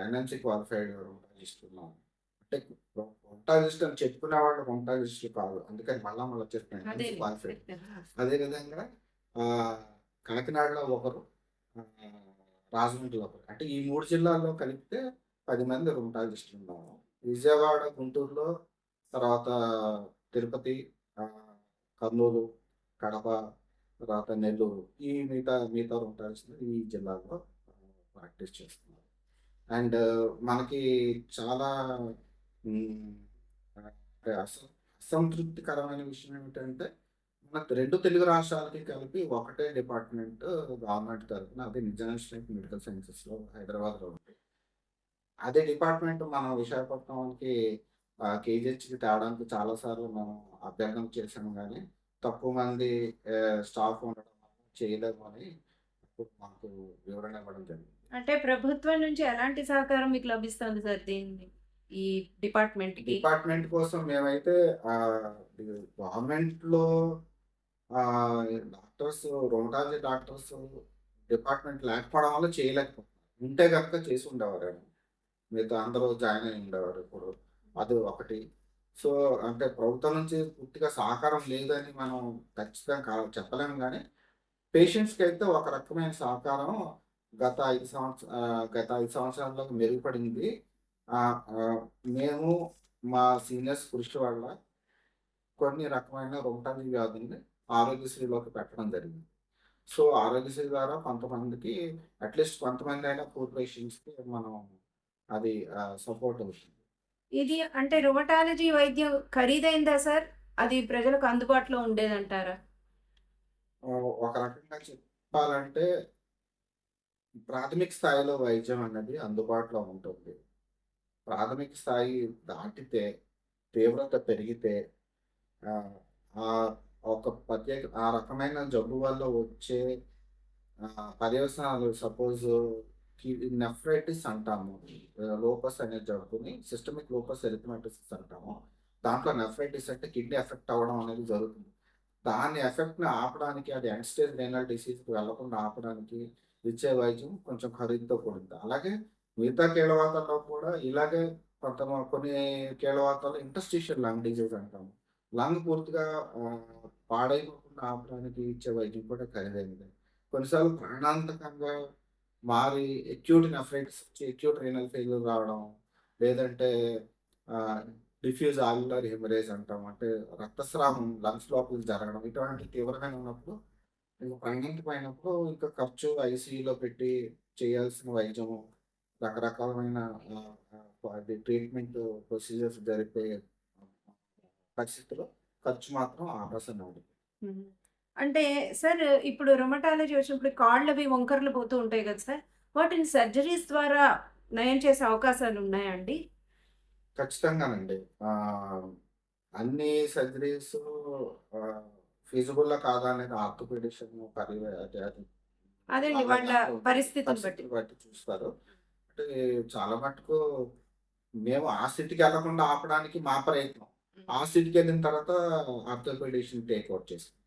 ఎన్ఎంసీ క్వాలిఫైడ్ రొమటాలజిస్టులు ఉన్నారు. అంటే రొమటాలజిస్ట్ అని చెప్పుకునేవాళ్ళు రొమటాలజిస్టులు కాదు. అందుకని మళ్ళా చెప్తున్నాను అదే ఎన్ఎంసీ క్వాలిఫైడ్. చెప్తాను. అదే విధంగా ఆహ్, కాకినాడలో ఒకరు, ఆహ్, రాజమండ్రిలో ఒకరు. అంటే ఈ 3 జిల్లాల్లో కలిపితే 10 మంది రుమటాలజిస్టులున్నారు. విజయవాడ, గుంటూరులో, తర్వాత తిరుపతి, ఆహ్, కర్నూలు, కడప, తర్వాత నెల్లూరు. ఈ మిగతా రుమటాలజిస్టులు ఈ జిల్లాల్లో ప్రాక్టీస్ చేస్తున్నారు. అండ్ మనకి చాలా హ్మ్. అంటే అసంతృప్తికరమైన విషయం ఏమిటంటే, మనకు 2 తెలుగు రాష్ట్రాలకి కలిపి ఒకటే డిపార్ట్‌మెంట్ గవర్నమెంట్ తరపున అది నిజాం స్ట్రెంత్ మెడికల్ సైన్సెస్‌లో హైదరాబాద్‌లో ఉంది. అదే డిపార్ట్‌మెంట్ మన విశాఖపట్నంకి కేజీహెచ్‌కి తేవడానికి చాలా సార్లు మనం అభ్యర్థన చేసాము గానీ, తక్కువ మంది స్టాఫ్ ఉండడం వల్ల చేయలేము అని ఇప్పుడు మాకు వివరణ ఇవ్వడం జరిగింది. అంటే ప్రభుత్వం నుంచి ఎలాంటి సహకారం మీకు లభిస్తుంది సార్ ఈ డిపార్ట్‌మెంట్‌కి? డిపార్ట్‌మెంట్ కోసం మేమైతే గవర్నమెంట్‌లో డాక్టర్స్ రొమటాలజీ డాక్టర్స్ డిపార్ట్‌మెంట్ లేకపోవడం వల్ల చేయలేకపోతున్నారు. ఉంటే గనుక చేసి ఉండేవారేమో. మిగతా అందరూ జాయిన్ అయ్యి ఉండేవారు ఇప్పుడు. అది ఒకటి. సో, అంటే ప్రభుత్వం నుంచి పూర్తిగా సహకారం లేదని మనం ఖచ్చితంగా చెప్పలేము గానీ, పేషెంట్స్‌కైతే ఒక రకమైన సహకారం గత 5 సంవత్సరాల్లో మెరుగుపడింది. ఆహ్, ఆహ్, మేము మా సీనియర్స్ కృషి వల్ల కొన్ని రకమైన రొమటాలజీ వ్యాధుల్ని ఆరోగ్యశ్రీలోకి పెట్టడం జరిగింది. సో, ఆరోగ్యశ్రీ ద్వారా కొంతమందికి అట్‌లీస్ట్ కొంతమందైనా పూర్ పేషెంట్స్‌కి మనం అది సపోర్ట్ అవుతుంది. ఇది అంటే రుమటాలజీ వైద్యం ఖరీదైందా సార్? అది ప్రజలకు అందుబాటులో ఉండేదంటారా? ఒక రకంగా చెప్పాలంటే ప్రాథమిక స్థాయిలో వైద్యం అన్నది అందుబాటులో ఉంటుంది. ప్రాథమిక స్థాయి దాటితే, తీవ్రత పెరిగితే ఆహ్, ఆహ్, ఒక ఆ రకమైన జబ్బు వల్ల వచ్చే పర్యవసానాలు సపోజు నెఫ్రైటిస్ అంటాము. లోపస్ అనే జబ్బుని సిస్టమిక్ లోపస్ ఎరిథమెటోసిస్ అంటాము. దాంట్లో నెఫ్రైటిస్ అంటే కిడ్నీ ఎఫెక్ట్ అవ్వడం అనేది జరుగుతుంది. దాని ఎఫెక్ట్‌ని ఆపడానికి, అది ఎండ్ స్టేజ్ రీనల్ డిసీజ్‌కి వెళ్ళకుండా ఆపడానికి ఇచ్చే వైద్యం కొంచెం ఖరీదుతో కూడింది. అలాగే మిగతా కీళ్ళవాతాల్లో కూడా ఇలాగే కొన్ని కీళ్ళవాతాలు ఇంటర్స్టిషియల్ లంగ్ డిసీజ్ అంటాము. లంగ్ పూర్తిగా పాడైపోకుండా ఆపడానికి ఇచ్చే వైద్యం కూడా ఖరీదైనదే. కొన్నిసార్లు ప్రాణాంతకంగా మారి అక్యూట్ నెఫ్రైటిస్ వచ్చి అక్యూట్ రీనల్ ఫెయిల్యూర్ రావడం, లేదంటే ఆహ్, డిఫ్యూజ్ ఆల్వియోలార్ హెమరేజ్ అంటాం. అంటే రక్తస్రావం లంగ్స్ లోపలికి జరగడం. ఇటువంటి తీవ్రమైన ఉన్నప్పుడు, ఇంక ప్రాణాంతకమైనప్పుడు ఇంకా ఖర్చు ఐసీయూలో పెట్టి చేయాల్సిన వైద్యము, రకరకాలమైన అది ట్రీట్మెంట్ ప్రొసీజర్స్ జరిపే పరిస్థితిలో ఖర్చు మాత్రం ఆకాశంలో ఉంది. హ్మ్. అంటే సార్ ఇప్పుడు రొమటాలజీ వచ్చినప్పుడు కాళ్ళవి వంకర్లు పోతూ ఉంటాయి కదా సార్! వాటిని సర్జరీస్ ద్వారా నయం చేసే అవకాశాలున్నాయా అండి? ఖచ్చితంగానండి. అన్ని సర్జరీసు ఆహ్, ఫీజిబుల్లా కాదా అనేది ఆర్థోపెడిషన్ అది అది అదేండి వాళ్ళ వాళ్ళ పరిస్థితిని బట్టి. పరిస్థితిని బట్టి చూస్తారు. అంటే చాలా మటుకు మేము ఆ స్థితికెళ్ళకుండా ఆపడానికి మా ప్రయత్నం. ఆ స్థితికెళ్ళిన తర్వాత ఆర్థోపెడిషన్ టేక్ ఓవర్ చేసుకుంటారు.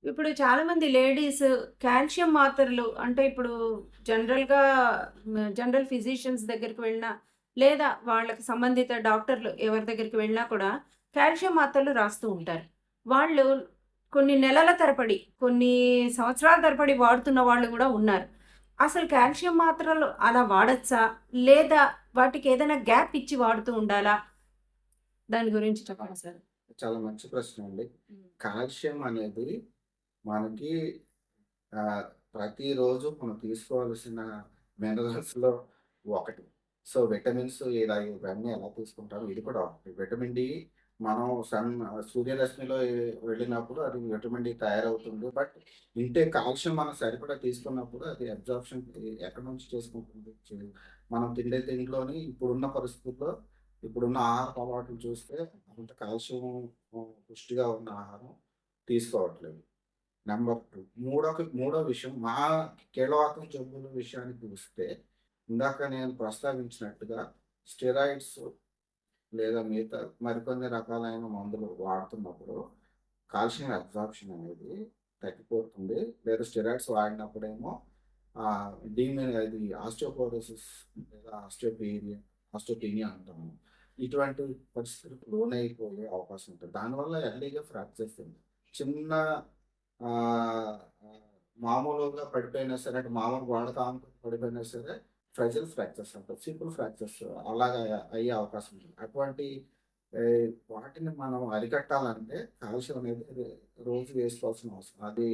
ఇప్పుడు చాలామంది లేడీస్ కాల్షియం మాత్రలు అంటే ఇప్పుడు జనరల్‌గా జనరల్ ఫిజిషియన్స్ దగ్గరికి వెళ్ళినా, లేదా వాళ్ళకి సంబంధిత డాక్టర్లు ఎవరి దగ్గరికి వెళ్ళినా కూడా కాల్షియం మాత్రలు రాస్తూ ఉంటారు. వాళ్ళు కొన్ని నెలల తరబడి, కొన్ని సంవత్సరాల తరబడి వాడుతున్న వాళ్ళు గూడా ఉన్నారు. అసలు కాల్షియం మాత్రలు అలా వాడొచ్చా? లేదా వాటికేదైనా గ్యాప్ ఇచ్చి వాడుతూ ఉండాలా? దాని గురించి చెప్పండి సార్. చాలా మంచి ప్రశ్న అండి. హ్మ్. కాల్షియం అనేది మనకి ఆహ్, ప్రతిరోజు మనం తీసుకోవాల్సిన మినరల్స్‌లో ఒకటి. సో, విటమిన్స్ ఇవన్నీ ఎలా తీసుకుంటామో ఇది కూడా ఒకటి. విటమిన్ డి మనం సూర్యరశ్మిలో వెళ్ళినప్పుడు అది విటమిన్ డి తయారవుతుంది. బట్ కాల్షియం మనం సరిపడా తీసుకున్నప్పుడు అది అబ్జార్ప్షన్ ఎక్కడి నుంచి చేసుకుంటుంది? మనం తిండే తిండిలోని ఇప్పుడున్న పరిస్థితుల్లో, ఇప్పుడున్న ఆహారపు అలవాట్లు చూస్తే అంత కాల్షియం పుష్టిగా ఉన్న ఆహారం తీసుకోవట్లేదు. నంబర్ 2 మూడో విషయం కీళ్ళవాతం జబ్బుల విషయానికి వస్తే, ఇందాక నేను ప్రస్తావించినట్టుగా స్టెరాయిడ్స్ లేదా మిగతా మరికొన్ని రకాలైన మందులు వాడుతున్నప్పుడు కాల్షియం అబ్జార్ప్షన్ అనేది తగ్గిపోతుంది. లేదా స్టెరాయిడ్స్ వాడినప్పుడేమో అది ఆస్టియోపోరోసిస్ లేదా ఆస్టియోపీనియా అంటాము. ఇటువంటి పరిస్థితులకు లోనైపోయే అవకాశం ఉంటుంది. దానివల్ల ఎర్లీగా ఫ్రాక్చర్స్ చిన్న ఆహ్, ఆహ్, మామూలుగా పడిపోయినా సరే, అంటే మామూలు గోడ కానుకొని పడిపోయినా సరే, ఫ్రాక్చర్స్ అంటారు. సింపుల్ ఫ్రాక్చర్స్ అలాగా అయ్యే అవకాశం ఉంది. అటువంటి వాటిని మనం అరికట్టాలంటే కాల్షియం అనేది రోజు వేసుకోవాల్సిన అవసరం. అది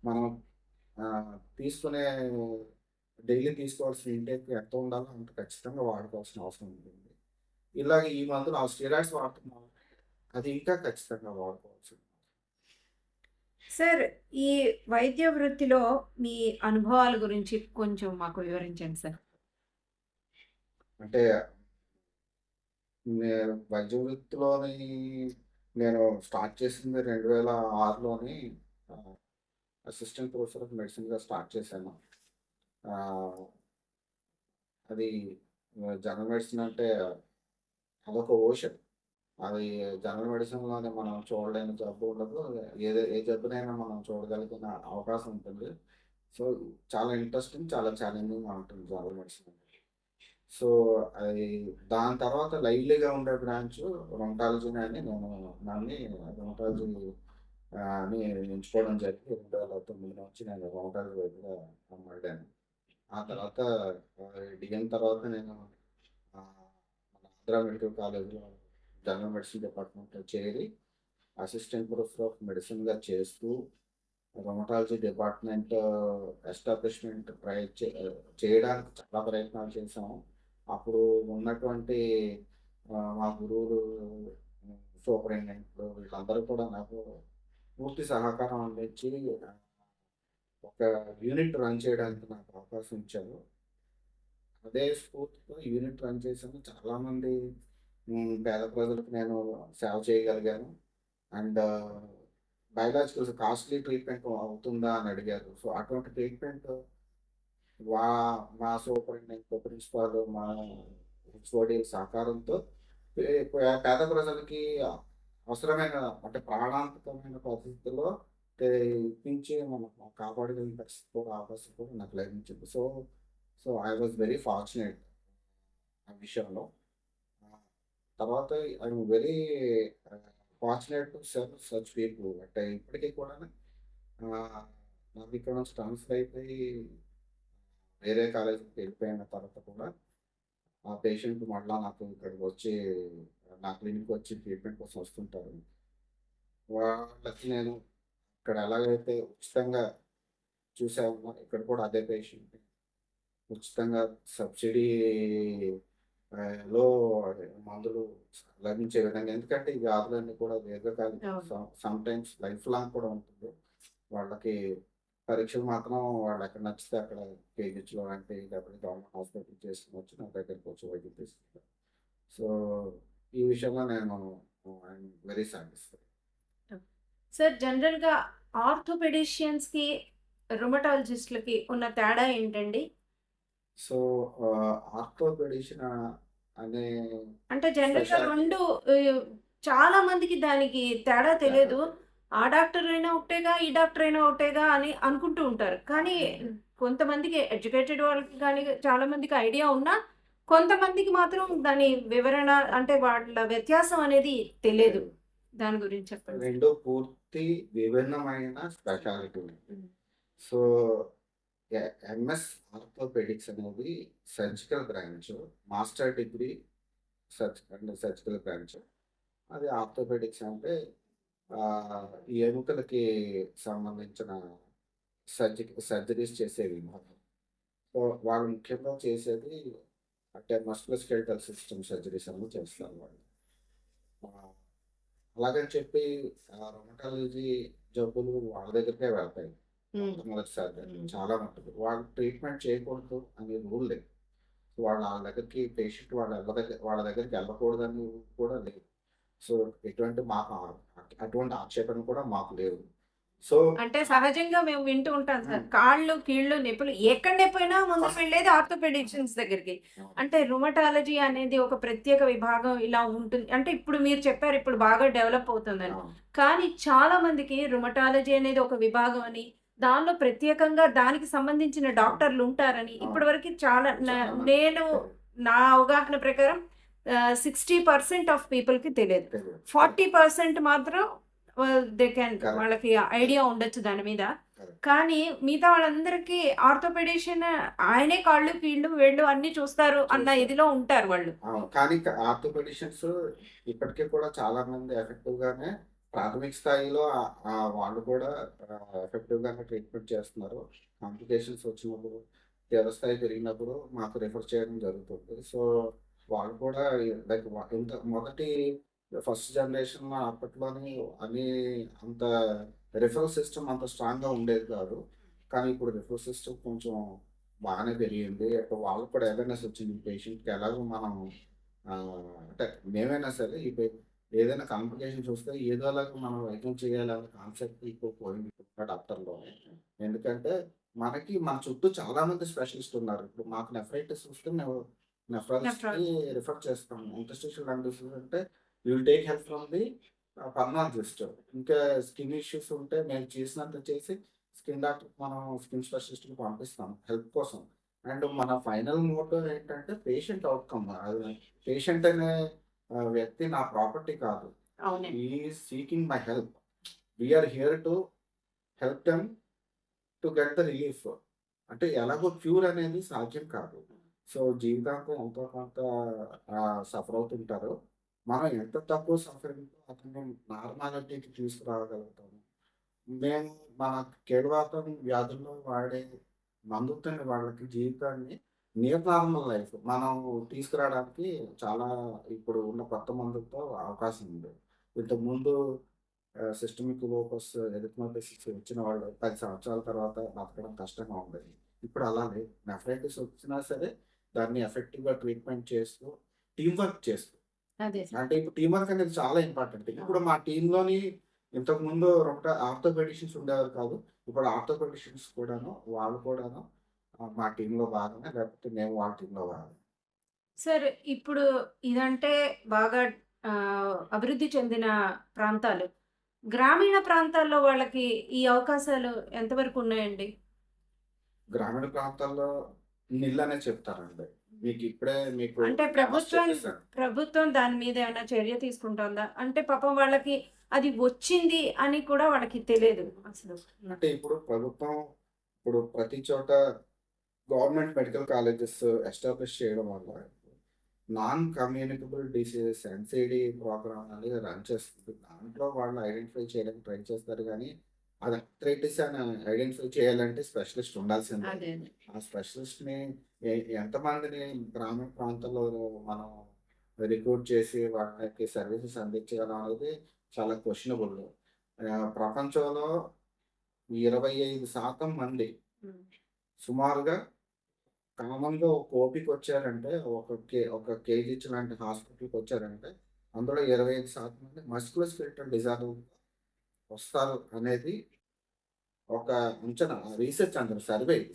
మనం తీసుకునే డైలీ తీసుకోవాల్సిన ఇంటేక్ ఎంత ఉండాలో అంత ఖచ్చితంగా వాడుకోవాల్సిన అవసరం ఉంటుంది. ఇలాగ ఈ మందులు స్టెరాయిడ్స్ వాడుతున్నాం, అది ఇంకా ఖచ్చితంగా వాడుకోవాల్సింది. సార్, ఈ వైద్య వృత్తిలో మీ అనుభవాల గురించి కొంచెం మాకు వివరించండి సార్. అంటే వైద్య వృత్తిలోని నేను స్టార్ట్ చేసింది 2006లోని ఆహ్, అసిస్టెంట్ ప్రొఫెసర్ ఆఫ్ మెడిసిన్‌గా స్టార్ట్ చేశాను. ఆహ్, అది జనరల్ మెడిసిన్ అంటే అదొక ఓషన్. అది జనరల్ మెడిసిన్‌లోనే మనం చూడలేని జబ్బు ఉండదు. ఏ జబ్బునైనా మనం చూడగలిగిన అవకాశం ఉంటుంది. సో, చాలా ఇంట్రెస్టింగ్, చాలా ఛాలెంజింగ్‌గా ఉంటుంది జనరల్ మెడిసిన్ అనేది. సో, అది దాని తర్వాత లైవ్లీగా ఉండే బ్రాంచ్ రొమటాలజీని అని నేను నమ్మి రొమటాలజీ అని ఎంచుకోవడం జరిగింది. 2009 నుంచి నేను రొమటాలజీ వైపుగా మళ్ళాను. ఆ తర్వాత డిఎన్ తర్వాత నేను ఆహ్, మన ఆంధ్ర మెడికల్ కాలేజ్‌లో జనరల్ మెడిసిన్ డిపార్ట్మెంట్‌లో చేరి అసిస్టెంట్ ప్రొఫెసర్ ఆఫ్ మెడిసిన్‌గా చేస్తూ రొమటాలజీ డిపార్ట్మెంట్ ఎస్టాబ్లిష్‌మెంట్ చేయడానికి చాలా ప్రయత్నాలు చేశాము. అప్పుడు ఉన్నటువంటి మా గురువులు, సూపరింటెండెంట్లు వీళ్ళందరూ కూడా నాకు పూర్తి సహకారం అందించి ఒక యూనిట్ రన్ చేయడానికి నాకు అవకాశం ఇచ్చారు. అదే స్ఫూర్తితో యూనిట్ రన్ చేశాను. చాలామంది పేద ప్రజలకు నేను సేవ చేయగలిగాను. అండ్ బయోలాజికల్స్ కాస్ట్‌లీ ట్రీట్‌మెంట్ అవుతుందా అని అడిగారు. సో, అటువంటి ట్రీట్‌మెంట్ వా మా సూపరింటెండెంట్, ప్రిన్సిపాల్, మా హెచ్ఓడీల సహకారంతో పేద ప్రజలకి అవసరమైన అంటే ప్రాణాంతకమైన పరిస్థితుల్లో ఇప్పించి మనం కాపాడగలిగిన పరిస్థితి కూడా అవకాశం కూడా నాకు లభించింది. So, so I was very fortunate ఆ విషయంలో. ఆహ్, తర్వాత I'm very fortunate to serve such people. అంటే ఇప్పటికి కూడాను ఆహ్, నాకు ఇక్కడ నుంచి ట్రాన్స్‌ఫర్ అయిపోయి వేరే కాలేజ్‌కి వెళ్ళిపోయిన తర్వాత కూడా ఆ పేషెంట్ మళ్ళా నాకు ఇక్కడికి వచ్చి నా క్లినిక్‌కి వచ్చి ట్రీట్మెంట్ కోసం వస్తుంటారు. వాళ్ళకి నేను ఇక్కడ ఎలాగైతే ఉచితంగా చూసామో ఇక్కడ కూడా అదే పేషెంట్ ఉచితంగా సబ్సిడీ లో మందులు లభించే విధంగా, ఎందుకంటే ఈ వ్యాధులన్నీ కూడా దీర్ఘకాలిక అవును. సమ్‌టైమ్స్ లైఫ్ లాంగ్ కూడా ఉంటుంది. వాళ్ళకి పరీక్షలు మాత్రం వాళ్ళెక్కడ నచ్చితే అక్కడ కేజీహెచ్‌లో లాంటి లేకపోతే గవర్నమెంట్ హాస్పిటల్ చేసుకొనొచ్చి నా దగ్గరికి వచ్చి వైద్యం తీసుకుంటారు. సో, ఈ విషయంలో నేను ఐయామ్ వెరీ సాటిస్ఫైడ్. సార్ జనరల్‌గా ఆర్థోపెడిషియన్స్‌కి, రుమటాలజిస్ట్‌లకి ఉన్న తేడా ఏంటండి? సో, ఆర్థోపెడిషన్ అనే అంటే జనరల్‌గా స్పెషాలిటీ 2 ఆహ్, చాలా మందికి దానికి తేడా తేడా తెలియదు. ఆ డాక్టర్ అయినా ఒకటేగా, ఈ డాక్టర్ అయినా ఒకటేగా అని అనుకుంటూ ఉంటారు. కానీ కొంతమందికి ఎడ్యుకేటెడ్ వాళ్ళకి గాని చాలా మందికి ఐడియా ఉన్నా, కొంతమందికి మాత్రం దాని వివరణ అంటే వాళ్ళ వ్యత్యాసం అనేది తెలియదు. తెలియదు. దాని గురించి చెప్పండి సార్? 2 పూర్తి విభిన్నమైన స్పెషాలిటీలు. హ్మ్. సో, ఎంఎస్ ఆర్థోపెడిక్స్ అనేది surgical branch. Master degree surgical branch. అది ఆర్థోపెడిక్స్ అంటే ఈ ఎముకలకి సంబంధించిన సర్జరీస్ చేసే విభాగం. సో, వాళ్ళు ముఖ్యంగా చేసేది అంటే మస్కులోస్కెలిటల్ సిస్టమ్ సర్జరీస్ అనేవి చేస్తారు వాళ్ళు. ఆహ్, అలాగని చెప్పి రొమటాలజీ జబ్బులు వాళ్ళ దగ్గరికే వెళ్తాయి. హ్మ్. మొట్టమొదటిసారిగా హ్మ్. చాలా మట్టుకు. వాళ్ళు ట్రీట్మెంట్ చేయకూడదు అనే రూల్ లేదు. వాళ్ళ దగ్గరికి పేషెంట్ వాళ్ళ దగ్గరికి వెళ్ళకూడదని కూడా లేదు. సో, ఎటువంటి మాకు అటువంటి ఆక్షేపణ కూడా మాకు లేవు. సో, అంటే సహజంగా మేము వింటూ ఉంటాం సార్. హ్మ్. కాళ్ళు, కీళ్ళు నొప్పులు ఎక్కడ నొప్పైనా ముందుకు ఫస్ట్ వెళ్ళేది ఆర్థోపెడిషియన్స్ దగ్గరికి. అవును. అంటే రుమటాలజీ అనేది ఒక ప్రత్యేక విభాగం ఇలా ఉంటుంది. అంటే ఇప్పుడు మీరు చెప్పారు ఇప్పుడు బాగా డెవలప్ అవుతుందని. అవును. కానీ చాలా మందికి రుమటాలజీ అనేది ఒక విభాగం అని, దానిలో ప్రత్యేకంగా దానికి సంబంధించిన అవును. డాక్టర్లు ఉంటారని అవును. ఇప్పటివరకు చాలా చాలా మందికి నేను తెలీదు. నా అవగాహన ప్రకారం 60% ఆఫ్ పీపుల్‌కి తెలియదు. తెలీదు. కరెక్ట్. 40% మాత్రం దే కెన్ కరెక్ట్. వాళ్ళకి ఐడియా కరెక్ట్. ఉండొచ్చు దాని మీద. కరెక్ట్. కానీ మిగతా వాళ్ళందరికీ ఆర్థోపెడిషన్ ఆయనే కాళ్ళు, కీళ్ళు, వేళ్ళు అన్నీ చూస్తారు అన్న చూస్తారు. ఇదిలో ఉంటారు వాళ్ళు. అవును. కానీ ఆర్థోపెడిషియన్స్ ఇప్పటికి కూడా చాలా మంది ఎఫెక్టివ్‌గానే ప్రాథమిక స్థాయిలో వాళ్ళు కూడా ఎఫెక్టివ్ గానే ట్రీట్మెంట్ చేస్తున్నారు. కాంప్లికేషన్స్ వచ్చినప్పుడు, తీవ్ర స్థాయి పెరిగినప్పుడు మాకు రిఫర్ చేయడం జరుగుతుంది. సో, వాళ్ళు కూడా లైక్ ఇంత మొదటి ఫస్ట్ జనరేషన్ అప్పట్లోని అని అంత రిఫరల్ సిస్టమ్ అంత స్ట్రాంగ్‌గా ఉండేది కాదు. కానీ ఇప్పుడు రిఫరల్ సిస్టమ్ కొంచెం బాగానే పెరిగింది. వాళ్ళకి కూడా అవేర్‌నెస్ వచ్చింది. పేషెంట్‌కి ఎలాగో మనం అంటే మేమైనా సరే ఏదైనా కాంప్లికేషన్ చూస్తే ఏదోలాగా మనం వైద్యం చేయాలనే కాన్సెప్ట్ ఇప్పుడు పోయింది ఇప్పుడున్న డాక్టర్‌లో. ఎందుకంటే మన చుట్టూ చాలా మంది స్పెషలిస్ట్ ఉన్నారు. ఇప్పుడు మాకు నెఫ్రైటిస్ వస్తే మేము నెఫ్రాలజిస్ట్‌కి నెఫ్రాలజీ. రిఫర్ చేస్తాము. ఇంటర్స్టిషియల్ లung డిసీజ్ అంటే you will take help from the pulmonologist. ఇంకా స్కిన్ ఇష్యూస్ ఉంటే మేము చేసినంత చేసి స్కిన్ డాక్టర్‌కి మనం స్కిన్ స్పెషలిస్ట్‌కి పంపిస్తాం హెల్ప్ కోసం. అండ్ మన ఫైనల్ మోటో ఏంటంటే పేషెంట్ ఔట్‌కమ్. అది పేషెంట్ అనే వ్యక్తి నా ప్రాపర్టీ కాదు. అవునండి. He is seeking my help. We are here to help them to get the relief. అంటే ఎలాగో క్యూర్ అనేది సాధ్యం కాదు. సో, జీవితాంతం ఎంతో కొంత సఫర్ అవుతుంటారు. మనం ఎంత తక్కువ సఫరింగ్‌తో అతన్ని నార్మాలిటీకి తీసుకురాగలుగుతాము. మేము మన కీళ్ళవాతం వ్యాధుల్లో వాడే మందుతోని వాళ్ళకి జీవితాన్ని నియర్ నార్మల్ లైఫ్ మనం తీసుకురావడానికి చాలా ఇప్పుడు ఉన్న కొత్త మందులతో అవకాశం ఉంది. ఇంతకుముందు సిస్టమిక్ లూపస్ ఎరిథ్రోపోయిటిస్ వచ్చిన వాళ్ళు 10 సంవత్సరాల తర్వాత బతకడం కష్టంగా ఉండేది. ఇప్పుడు అలా లేదు. నెఫ్రైటిస్ వచ్చినా సరే దాన్ని ఎఫెక్టివ్‌గా ట్రీట్మెంట్ చేస్తూ, టీమ్ వర్క్ చేస్తూ అదే సార్. అంటే ఇప్పుడు టీమ్ వర్క్ అనేది చాలా ఇంపార్టెంట్. ఇప్పుడు మా టీమ్‌లోని ఇంతకుముందు ఆర్థోపెడిషియన్స్ ఉండేవారు కాదు. ఇప్పుడు ఆర్థోపెడిషియన్స్ కూడాను వాళ్ళు కూడాను మా టీమ్‌లో భాగమే. లేకపోతే మేము వాళ్ళ టీమ్‌లో భాగమే. సార్ ఇప్పుడు ఇదంటే బాగా అభివృద్ధి చెందిన ప్రాంతాలు. గ్రామీణ ప్రాంతాల్లో వాళ్ళకి ఈ అవకాశాలు ఎంతవరకు ఉన్నాయండి? గ్రామీణ ప్రాంతాల్లో నిల్ చెప్తారండి. మీకు అంటే డెమోస్ చెప్పేసాను. ప్రభుత్వం దాని మీద ఏమైనా చర్య తీసుకుంటోందా? అంటే పాపం వాళ్ళకి అది వచ్చింది అని కూడా వాళ్ళకి తెలీదు అసలు. అంటే ఇప్పుడు ప్రభుత్వం ప్రతి చోట గవర్నమెంట్ మెడికల్ కాలేజెస్ ఎస్టాబ్లిష్ చేయడం వల్ల non communicable diseases NCD programme అనేది రన్ చేస్తుంది. దాంట్లో వాళ్ళు ఐడెంటిఫై చేయడానికి ట్రై చేస్తారు గానీ, అది ఆర్థరైటిస్ అని ఐడెంటిఫై చేయాలంటే స్పెషలిస్ట్ ఉండాల్సిందే. అదే. అదే. ఆ స్పెషలిస్ట్‌ని ఎంతమందిని గ్రామీణ ప్రాంతాల్లో మనం రిక్రూట్ చేసి వాళ్ళకి సర్వీసెస్ అందించగలం అనేది చాలా క్వెషనబుల్. ప్రపంచంలో 25% మంది హ్మ్. సుమారుగా కామన్‌గా ఒక ఓపీకొచ్చారంటే, ఒక కేజీహెచ్ లాంటి హాస్పిటల్‌కొచ్చారంటే, అందులో 25% మంది మస్కులోస్కెలిటల్ డిజార్డర్ వస్తారు అనేది ఒక అంచనా. రీసెర్చ్ అంటారు.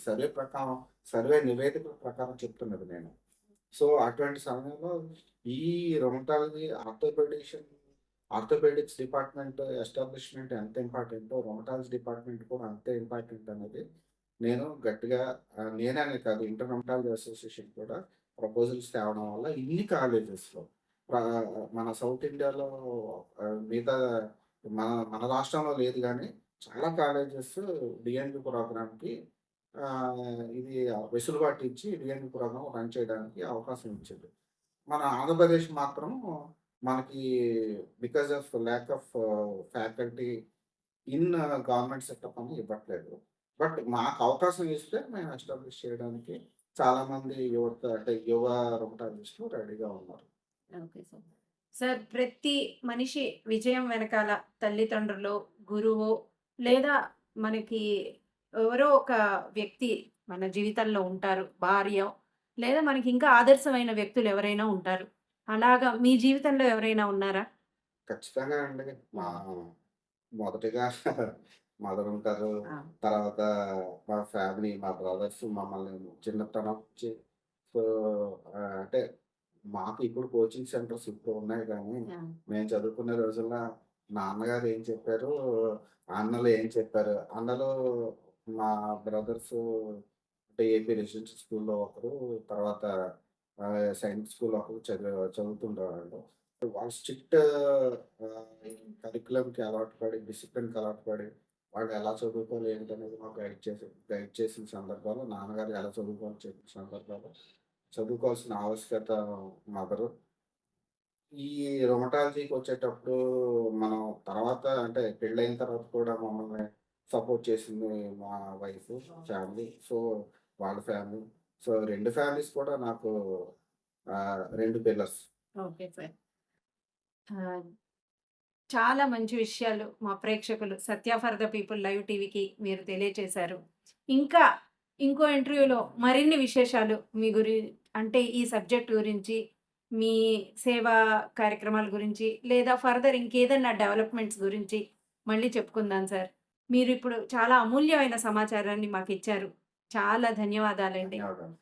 సర్వే ప్రకారం, సర్వే నివేదికల ప్రకారం చెప్తున్నది నేను. సో, అటువంటి సమయంలో ఈ రొమటాలజీ ఆర్థోపెడిక్స్ డిపార్ట్‌మెంట్ ఎస్టాబ్లిష్‌మెంట్ ఎంత ఇంపార్టెంటో, రొమటాలజీ డిపార్ట్‌మెంట్ కూడా అంతే ఇంపార్టెంట్ అనేది నేను గట్టిగా నేనే అనే కాదు ఇంటర్ రొమటాలజీ అసోసియేషన్ కూడా ప్రపోజల్స్ తేవడం వల్ల ఇన్ని కాలేజెస్‌లో మన సౌత్ ఇండియాలో మిగతా మన మన రాష్ట్రంలో లేదు గానీ, చాలా కాలేజెస్ డీఎన్‌బీ ప్రోగ్రామ్‌కి ఇది వెసులుబాటు ఇచ్చి డీఎన్‌బీ ప్రోగ్రామ్ రన్ చేయడానికి అవకాశం ఇచ్చింది. మన ఆంధ్రప్రదేశ్ మాత్రం మనకి because of lack of faculty in government setup అని ఇవ్వట్లేదు. బట్ మాకు అవకాశం ఇస్తే మేము ఎస్టాబ్లిష్ చేయడానికి చాలామంది యువ రొమటాలజిస్టులు రెడీగా ఉన్నారు. Okay sir. సార్ ప్రతి మనిషి విజయం వెనకాల తల్లిదండ్రులో, గురువో లేదా మనకి ఎవరో ఒక వ్యక్తి మన జీవితంలో ఉంటారు. భార్యో లేదా మనకి ఇంకా ఆదర్శమైన వ్యక్తులు ఎవరైనా ఉంటారు. అలాగా మీ జీవితంలో ఎవరైనా ఉన్నారా? ఖచ్చితంగా అండి. మొదటిగా మదర్ ఉంటారు. ఆ! తర్వాత మా ఫ్యామిలీ, మా బ్రదర్స్ మమ్మల్ని చిన్నతనం నుంచి సో, అంటే మాకు ఇప్పుడు కోచింగ్ సెంటర్స్ ఇప్పుడు ఉన్నాయి గానీ, ఆ! మేము చదువుకునే రోజుల్లో నాన్నగారు ఏం చెప్పారు, అన్నలు ఏం చెప్పారు. అన్నలు మా బ్రదర్స్ అంటే ఏపీ రెసిడెన్షియల్ స్కూల్‌లో ఒకరు, తర్వాత సైనిక్ స్కూల్‌లో ఒకరు చదువుతుండేవాళ్ళు. వాళ్ళు స్ట్రిక్ట్ కరిక్యులమ్‌కి అలవాటు పడి, డిసిప్లిన్‌కి అలవాటు పడి, వాళ్ళు ఎలా చదువుకోవాలి ఏంటనేది మాకు గైడ్ చేసిన సందర్భాలు, నాన్నగారు ఎలా చదువుకోవాలో చెప్పిన సందర్భాలు, చదువుకోవాల్సిన ఆవశ్యకత మదరు. ఈ రొమటాలజీకొచ్చేటప్పుడు మనం తర్వాత అంటే పెళ్ళైన తర్వాత కూడా మమ్మల్ని సపోర్ట్ చేసింది మా వైఫ్, ఫ్యామిలీ. సో, వాళ్ళ ఫ్యామిలీ. సో, 2 ఫ్యామిలీస్ కూడా నాకు 2 పిల్లర్స్. Okay sir. ఆహ్, చాలా మంచి విషయాలు మా ప్రేక్షకులు 'సత్య ఫర్ ద పీపుల్' లైవ్ టీవీకి మీరు తెలియచేశారు. ఇంకా ఇంకో ఇంటర్వ్యూలో మరిన్ని విశేషాలు మీ అంటే ఈ సబ్జెక్ట్ గురించి, మీ సేవా కార్యక్రమాల గురించి లేదా ఫర్దర్ ఇంకేదన్నా డెవలప్‌మెంట్స్ గురించి మళ్ళీ చెప్పుకుందాం సార్. మీరిప్పుడు చాలా అమూల్యమైన సమాచారాన్ని మాకిచ్చారు. చాలా ధన్యవాదాలండి. ధన్యవాదాలు.